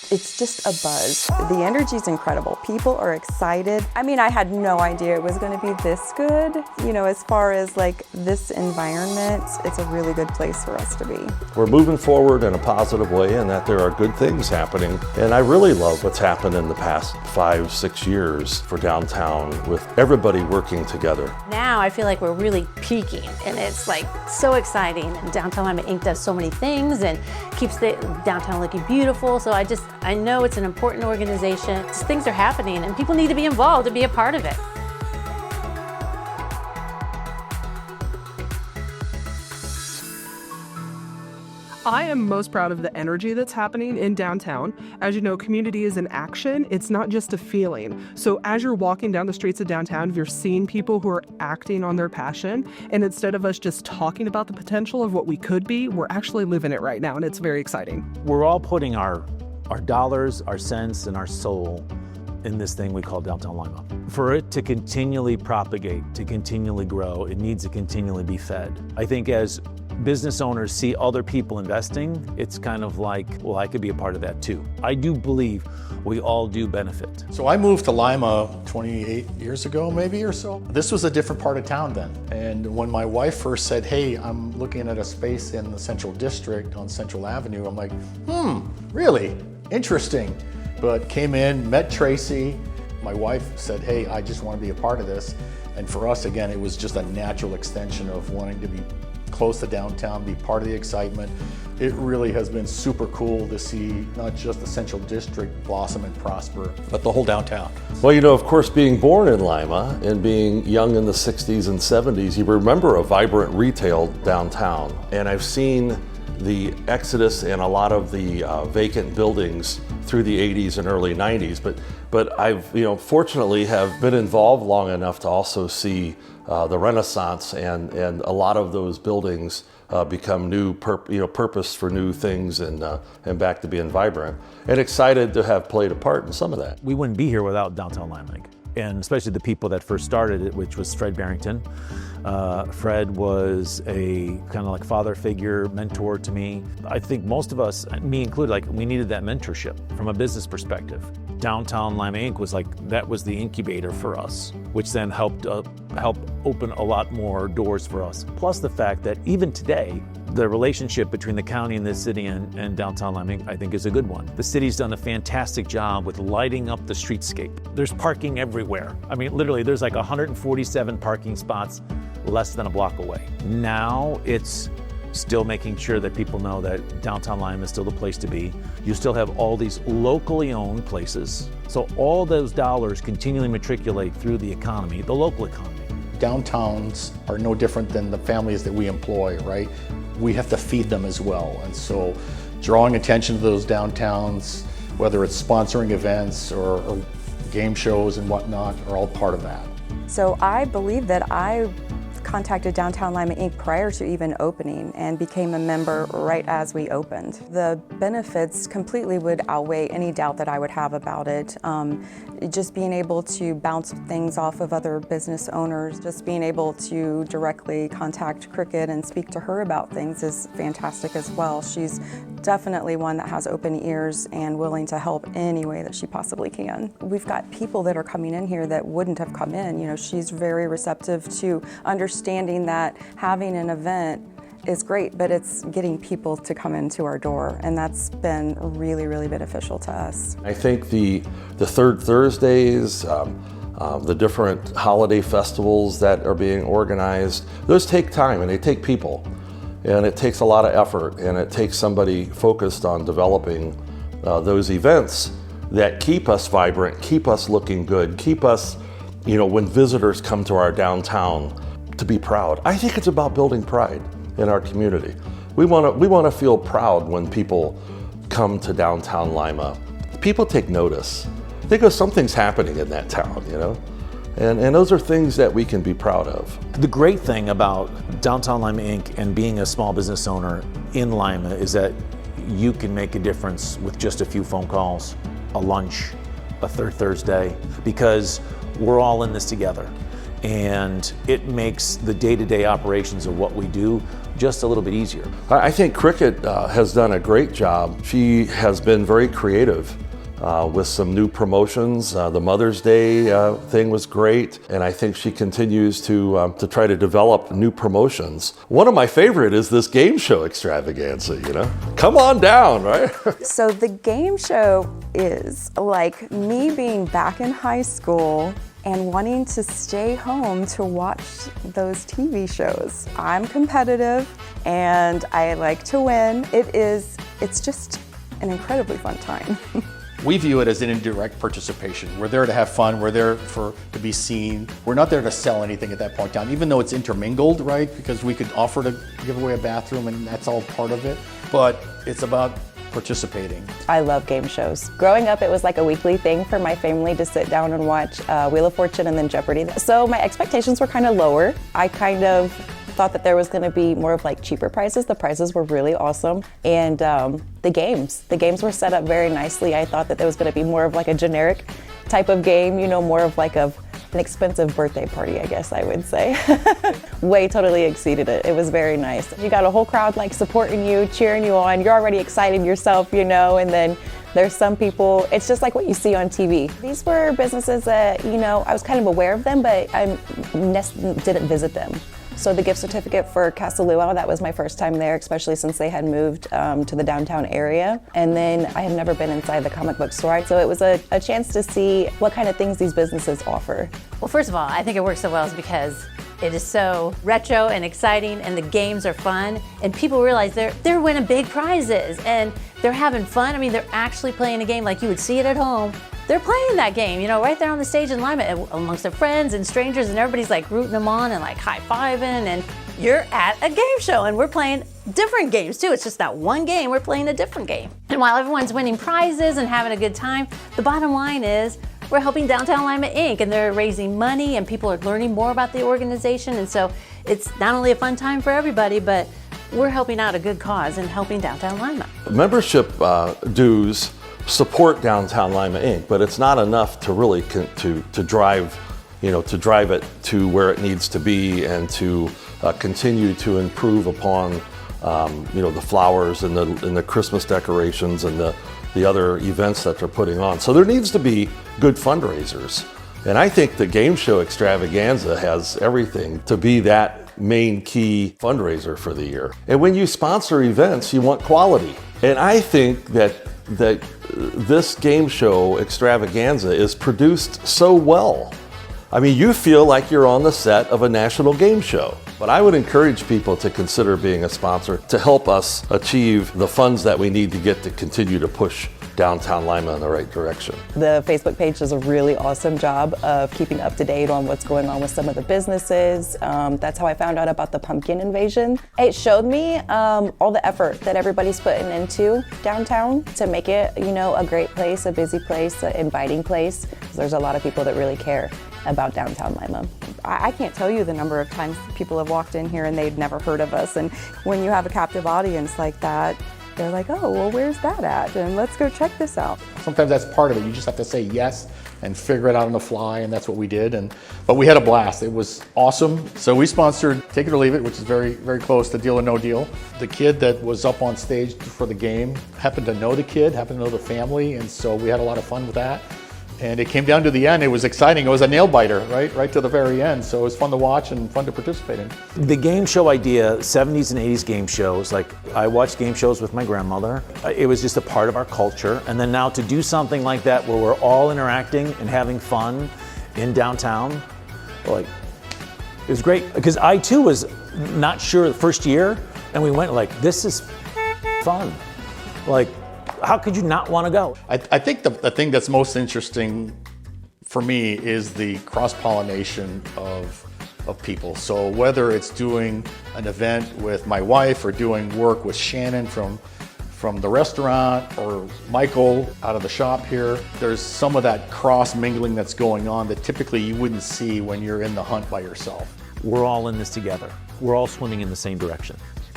It's just a buzz. The energy's incredible. People are excited. I mean, I had no idea it was going to be this good. You know, as far as like this environment, it's a really good place for us to be. We're moving forward in a positive way and that there are good things happening. And I really love what's happened in the past 5-6 years for downtown with everybody working together. Now I feel like we're really peaking and it's like so exciting. And Downtown Lima Inc. does so many things and keeps the downtown looking beautiful. So I know it's an important organization. Just things are happening and people need to be involved and be a part of it. I am most proud of the energy that's happening in downtown. As you know, community is in action. It's not just a feeling. So as you're walking down the streets of downtown, you're seeing people who are acting on their passion. And instead of us just talking about the potential of what we could be, we're actually living it right now. And it's very exciting. We're all putting our dollars, our cents, and our soul in this thing we call Downtown Lima. For it to continually propagate, to continually grow, it needs to continually be fed. I think as business owners see other people investing, it's kind of like, well, I could be a part of that too. I do believe we all do benefit. So I moved to Lima 28 years ago, maybe or so. This was a different part of town then. And when my wife first said, hey, I'm looking at a space in the Central District on Central Avenue, I'm like, really? Interesting. But came in, met Tracy. My wife said, hey, I just want to be a part of this. And for us, again, it was just a natural extension of wanting to be close to downtown, be part of the excitement. It really has been super cool to see not just the Central District blossom and prosper, but the whole downtown. Well, you know, of course, being born in Lima and being young in the 60s and 70s, you remember a vibrant retail downtown. And I've seen the exodus and a lot of the vacant buildings through the 80s and early 90s. But I've, fortunately have been involved long enough to also see the Renaissance and a lot of those buildings become new, purpose for new things and back to being vibrant. And excited to have played a part in some of that. We wouldn't be here without Downtown Lima Inc. And especially the people that first started it, which was Fred Barrington. Fred was a kind of like father figure, mentor to me. I think most of us, me included, we needed that mentorship from a business perspective. Downtown Lima Inc. was that was the incubator for us, which then helped open a lot more doors for us. Plus the fact that even today, the relationship between the county and the city and Downtown Lima Inc. I think is a good one. The city's done a fantastic job with lighting up the streetscape. There's parking everywhere. I mean, literally, there's 147 parking spots less than a block away. Now it's still making sure that people know that Downtown Lima is still the place to be. You still have all these locally owned places. So all those dollars continually matriculate through the economy, the local economy. Downtowns are no different than the families that we employ, right? We have to feed them as well. And so drawing attention to those downtowns, whether it's sponsoring events or game shows and whatnot, are all part of that. So I believe that I contacted Downtown Lima Inc. prior to even opening and became a member right as we opened. The benefits completely would outweigh any doubt that I would have about it. Just being able to bounce things off of other business owners, just being able to directly contact Cricket and speak to her about things is fantastic as well. She's definitely one that has open ears and willing to help any way that she possibly can. We've got people that are coming in here that wouldn't have come in. She's very receptive to understanding that having an event is great, but it's getting people to come into our door, and that's been really, really beneficial to us. I think the third Thursdays, the different holiday festivals that are being organized, those take time and they take people. And it takes a lot of effort, and it takes somebody focused on developing those events that keep us vibrant, keep us looking good, keep us, when visitors come to our downtown, to be proud. I think it's about building pride in our community. We want to feel proud when people come to downtown Lima. People take notice. They go, something's happening in that town, And those are things that we can be proud of. The great thing about Downtown Lima Inc. and being a small business owner in Lima is that you can make a difference with just a few phone calls, a lunch, a third Thursday, because we're all in this together. and it makes the day-to-day operations of what we do just a little bit easier. I think Cricket has done a great job. She has been very creative with some new promotions. The Mother's Day thing was great, and I think she continues to try to develop new promotions. One of my favorite is this game show extravaganza, you know? Come on down, right? So the game show is like me being back in high school and wanting to stay home to watch those TV shows. I'm competitive and I like to win. It's just an incredibly fun time. We view it as an indirect participation. We're there to have fun. We're there to be seen. We're not there to sell anything at that point in time, even though it's intermingled, right? Because we could offer to give away a bathroom and that's all part of it. But it's about participating. I love game shows. Growing up, it was like a weekly thing for my family to sit down and watch Wheel of Fortune and then Jeopardy. So my expectations were kind of lower. I kind of thought that there was going to be more of like cheaper prices. The prices were really awesome. And the games were set up very nicely. I thought that there was going to be more of like a generic type of game, you know, more of like an expensive birthday party, I guess I would say. Way totally exceeded it. It was very nice. You got a whole crowd like supporting you, cheering you on. You're already excited yourself, you know, and then there's some people, it's just like what you see on TV. These were businesses that, you know, I was kind of aware of them, but I didn't visit them. So the gift certificate for Casa Luau, that was my first time there, especially since they had moved to the downtown area. And then I had never been inside the comic book store, so it was a chance to see what kind of things these businesses offer. Well, first of all, I think it works so well is because it is so retro and exciting, and the games are fun, and people realize they're winning big prizes, and they're having fun. I mean, they're actually playing a game like you would see it at home. They're playing that game, you know, right there on the stage in Lima amongst their friends and strangers, and everybody's like rooting them on and like high-fiving, and you're at a game show, and we're playing different games too. It's just not one game, we're playing a different game. And while everyone's winning prizes and having a good time, the bottom line is we're helping Downtown Lima Inc. and they're raising money and people are learning more about the organization, and so it's not only a fun time for everybody, but we're helping out a good cause and helping Downtown Lima. Membership dues support Downtown Lima Inc., but it's not enough to really to drive, you know, to drive it to where it needs to be and to continue to improve upon, you know, the flowers and the Christmas decorations and the other events that they're putting on. So there needs to be good fundraisers, and I think the game show extravaganza has everything to be that main key fundraiser for the year. And when you sponsor events, you want quality, and I think that this game show extravaganza is produced so well. I mean, you feel like you're on the set of a national game show. But I would encourage people to consider being a sponsor to help us achieve the funds that we need to get to continue to push Downtown Lima in the right direction. The Facebook page does a really awesome job of keeping up to date on what's going on with some of the businesses. That's how I found out about the pumpkin invasion. It showed me all the effort that everybody's putting into downtown to make it, you know, a great place, a busy place, an inviting place. There's a lot of people that really care about Downtown Lima. I can't tell you the number of times people have walked in here and they'd never heard of us, and when you have a captive audience like that, they're like, oh, well, where's that at? And let's go check this out. Sometimes that's part of it. You just have to say yes and figure it out on the fly, and that's what we did. But we had a blast. It was awesome. So we sponsored Take It or Leave It, which is very, very close to Deal or No Deal. The kid that was up on stage for the game happened to know the kid, happened to know the family, and so we had a lot of fun with that. And it came down to the end. It was exciting. It was a nail biter, right to the very end. So it was fun to watch and fun to participate in. The game show idea, 70s and 80s game shows, like I watched game shows with my grandmother. It was just a part of our culture. And then now to do something like that where we're all interacting and having fun in downtown, like, it was great. Because I too was not sure the first year, and we went like, this is fun. Like, how could you not want to go? I think the thing that's most interesting for me is the cross-pollination of people. So whether it's doing an event with my wife or doing work with Shannon from the restaurant or Michael out of the shop here, there's some of that cross-mingling that's going on that typically you wouldn't see when you're in the hunt by yourself. We're all in this together. We're all swimming in the same direction.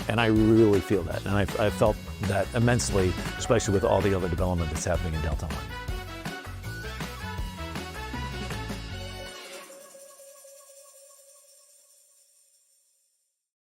And I really feel that. And I felt that immensely, especially with all the other development that's happening in Downtown Lima.